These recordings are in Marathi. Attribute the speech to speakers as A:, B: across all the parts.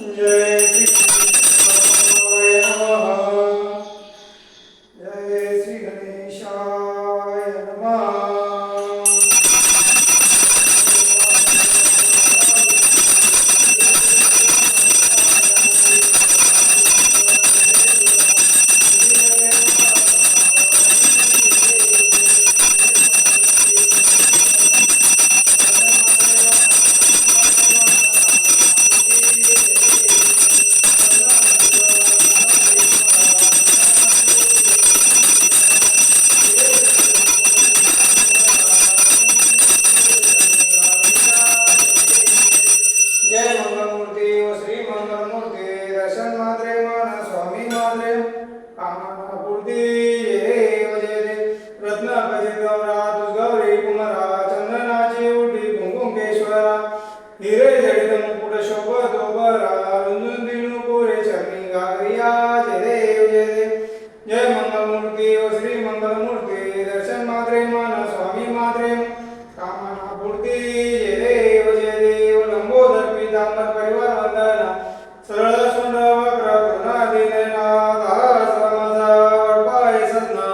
A: जय श्री गणेशाय नमः. जय श्री गणेशाय नमः. जय मंगलमूर्ती व श्री मंगलमूर्ती दर्शन मात्रे मन स्वामी मात्रे कामना पूर्ती जय जय रत्न कजित गौरा तुझ गौरी कुमारा चंदनाची उठी कुंकुमेश्वरा हिरे जडित मुकुट शोभत बरा रुंजून दिनू कोरे चरणी गागरिया जय देव जय देव जय मंगलमूर्ती व श्री मंगलमूर्ती दर्शन मात्रे मन स्वामी मात्रे कामना पूर्ती जय देव जय देव लंबोदर पीतांबर परिवार वंदना सरळ सुंड वक्र कृणादिनयना दासमजा वटपाय सदना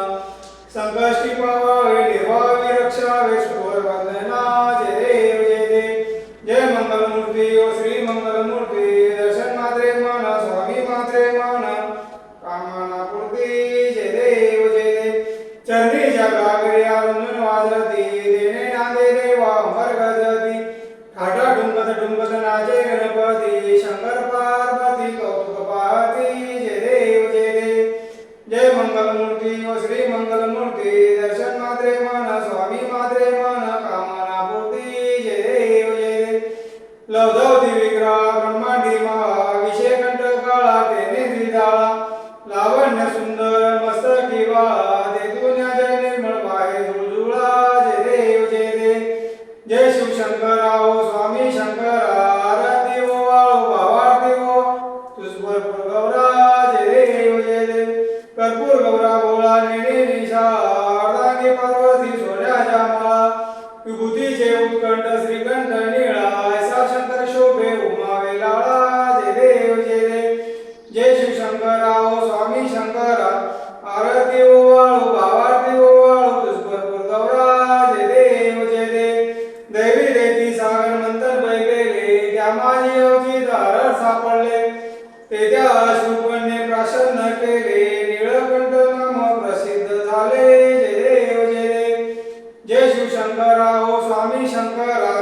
A: संकष्टी पावावे निर्वावी रक्षावे सुवर वंदना जय देव जय देव जय मंगलमूर्ती ओ श्री मंगलमूर्ती दर्शन मात्रे मन स्वामी मात्रे मन कामना पूर्ती जय देव जय देव चरणी जगागरी आरुंजन वाजती देणे नांदे देवा अंबर गजती ठाटा डुंगत नाचे गणपती शंकर पार्वती कौतुक पाहती जय देव जय देव जय मंगलमूर्ती व श्री मंगलमूर्ती दर्शन मात्रे मन स्वामी मात्रे मन कामना पूर्ती जय देव जय देव लवधवती विग्रह ब्रह्मांडी महा विषय कंठ काळा तेने द्विदाळा लावण्य सुंदर मस्तकी बाळा ते दुनिया जय निर्मळ पाहे जुळजुळा जय देव जय देव जय शिवशंकरा ओ स्वामी शंकरा आरती ओ वाळो भावारती ओ तुझ भरपूर गौरा जय देव जय देव कर्पूर गौरा गोळा नेणे निशा अर्धांगी पार्वती सोन्याच्या माळा विभूतीचे उत्कंठ श्रीकंठ निळा ऐसा शंकर शोभे उमावे लाळा जय देव जय देव जय शिवशंकरा ओ स्वामी शंकरा आरती ओ वाळो भावारती ओ वाळो तुझ भरपूर गौरा जय देव जय देव दैवी दैती सागर मंथन वै गेले त्या माझी अवचित सापडले ते त्या शुभने प्राशन्न केले नीळकंठ नाम प्रसिद्ध झाले जय देव जय देव जय शिवशंकरा ओ स्वामी शंकरा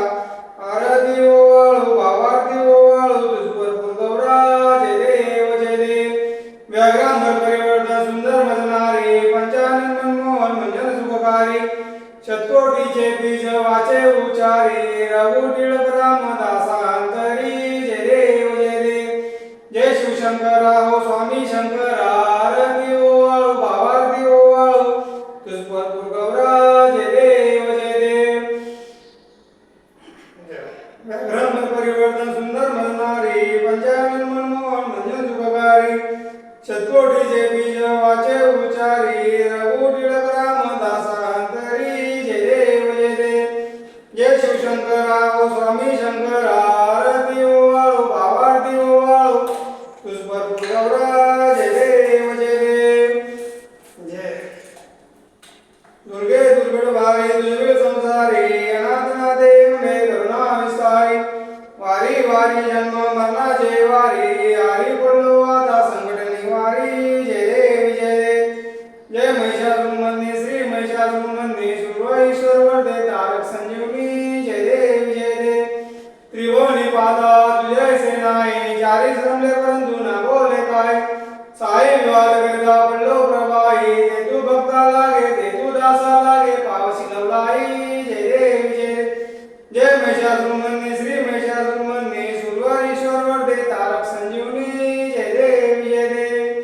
A: आरती ओ वाळो भावारती ओ वाळो तुझ भरपूर गौरा जय देव जय देव व्याघ्रांबर परिवर्तन सुंदर मजनारी पंचानन मनमोहन मंजन सुखकारी शतकोटीचे बीज वाचे उच्चारी रघु टिळक रामदासांतरी जय देव जय देव जय शिवशंकरा ओ स्वामी शंकरा आरती ओ वाळो भावारती ओ वाळो तुझ भरपूर गौरा जय देव जय देव व्याघ्रांबर परिवर्तन सुंदर मजनारी पंचानन मनमोहन मंजन सुखकारी शतकोटीचे बीज वाचे उच्चारी रघु टिळक रामदासांतरी जय देव जय देव जय शिवशंकरा ओ स्वामी शंकरा आरती ओ वाळो भावारती ओ वाळो तुझ भरपूर गौरा जय देव जय देव जय दुर्गे दुर्गड भावे दुर्गे संसारी अनाथनाथे मे करुणा विस्तारी वारी वारी जन्म मरणाचे वारी आरी पडलो आता संकट निवारी जय देव जय देव जय महिषासुरमर्दिनी श्री महिषासुरमर्दिनी सुरईश्वर वर्धे तारक संजीवनी जय देव जय देव त्रिभुवनी पादा तुझे सेनाई चारी श्रमले परंतु न बोले काय साई विवाद करिता पडलो प्रभाई ते तू भक्ता लागे ते तू दासा लागे पावसी नवलाई जय देव जय देव जय महिषासुरमर्दिनी श्री महिषासुरमर्दिनी सुरईश्वर वर्धे तारक संजीवनी जय देव जय देव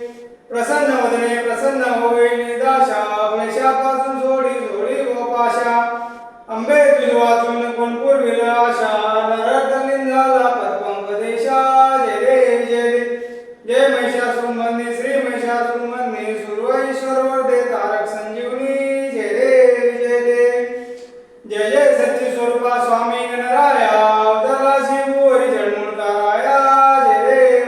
A: प्रसन्न वदने प्रसन्न होई निदाशा क्लेशापासून सोडी सोडी गोपाशा अंबे तुझ वाचून कोण पूर्वील आशा नरक निंदाला पद्मंग देशा जय देव जय देव जय महिषासुरमर्दिनी श्री महिषासुरमर्दिनी सुरईश्वर वर्धे तारक संजीवनी जय देव जय देव जय जय सच्ची स्वरूपा स्वामी गणराया अवतरला शिव हरी जन्मूर्ताराया जय देव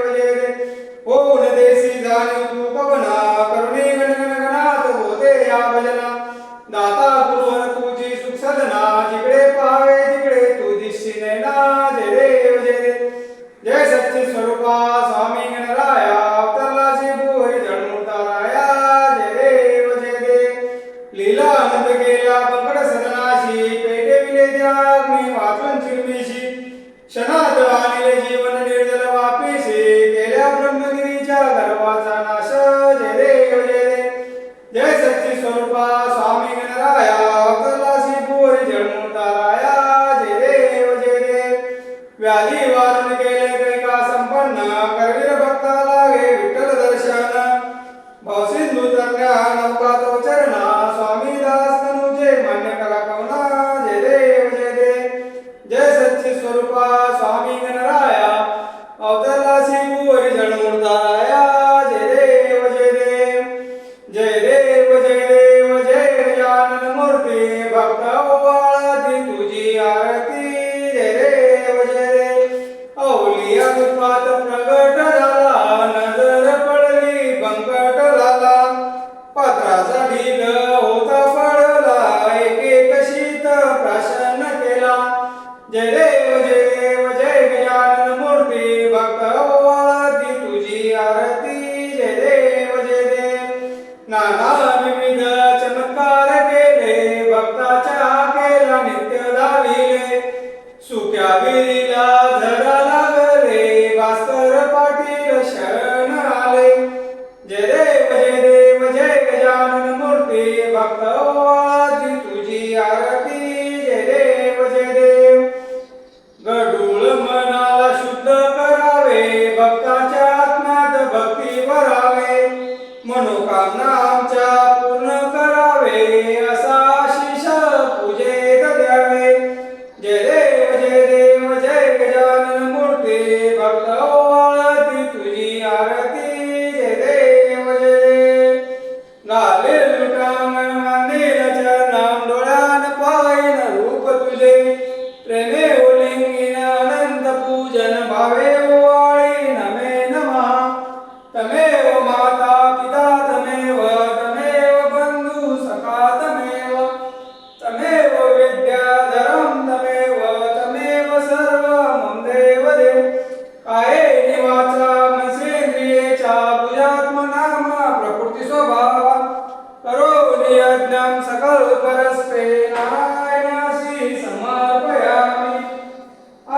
A: रूपा स्वामी गणराया अवतरला शिवरी जन्मूर्ताया जय देव जय देव जय देव जय देव जय गजानन मूर्ती भक्त ओवाळती तुझी आरती जय देव जय देव अवलिया रूपात प्रगट झाला नजर पडली बंकट झाला पत्राचा ढीग होता पडला एक एक शीत प्राशन केला जय देव जय गजानन मूर्ती भक्त ओवाळती तुझी आरती जय देव नाना विविध चमत्कार केले भक्ताच्या केला नित्य दाविले सुक्या विहिरीला झरा लागले भास्कर पाटील शरण आले जय देव जय गजानन मूर्ती भक्त ओवाळती तुझी आरती जय देव गडूळ मनाला शुद्ध करावे भक्ताच्या आत्म्यात भक्ती भरावे मनोकामना आमच्या पूर्ण करावे असा आशीष पूजेत द्यावे जय देव जय गजानन मूर्ती भक्त ओवाळती तुझी आरती जय देव गाले लुटांगण मांदेल चरणाम डोळ्यान पाहिन रूप तुझे प्रेमे ओलिंगिन अनंत पूजन भावे ओवाळी नमे नमः तमेव माता पिता तमेव बंधु सखा तमेव विद्याधरं तमेव सर्वं देव काये निवाचा मनसेंद्रियेचा भुजात्मनामा प्रकृती स्वभाव करोमि यज्ञं सकल परस्ते नारायणासी समर्पयामि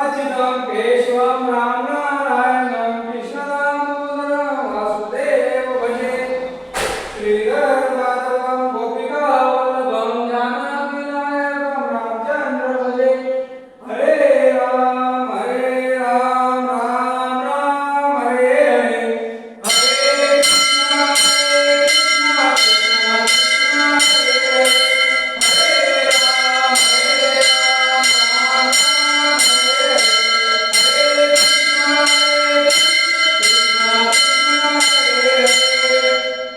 A: अच्युतं केशवं राम नारायणं कृष्णदामोदरं वासुदेव भजे श्रीधरमाधवं गोपिका वल्लभं जानकी नायकं रामचंद्र भजे हरे राम राम राम हरे हरे हरे कृष्ण कृष्ण कृष्ण हरे हरे राम राम राम हरे हरे कृष्ण हरे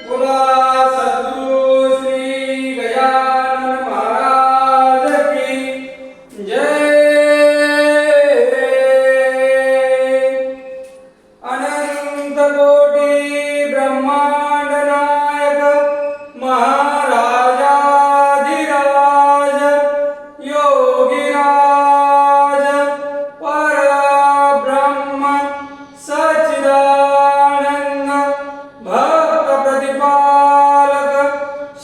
A: बोला सद्गुरु श्री गजानन महाराज की जय अनंत कोटी ब्रह्मांड नायक महाराजाधिराज योगीराज परब्रह्म सच्चिदानंद भक्त प्रतिपालक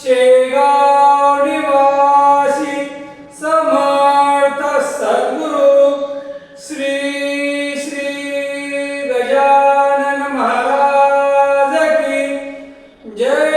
A: शेगाव निवासी समर्थ सद्गुरु श्री गजानन महाराज की जय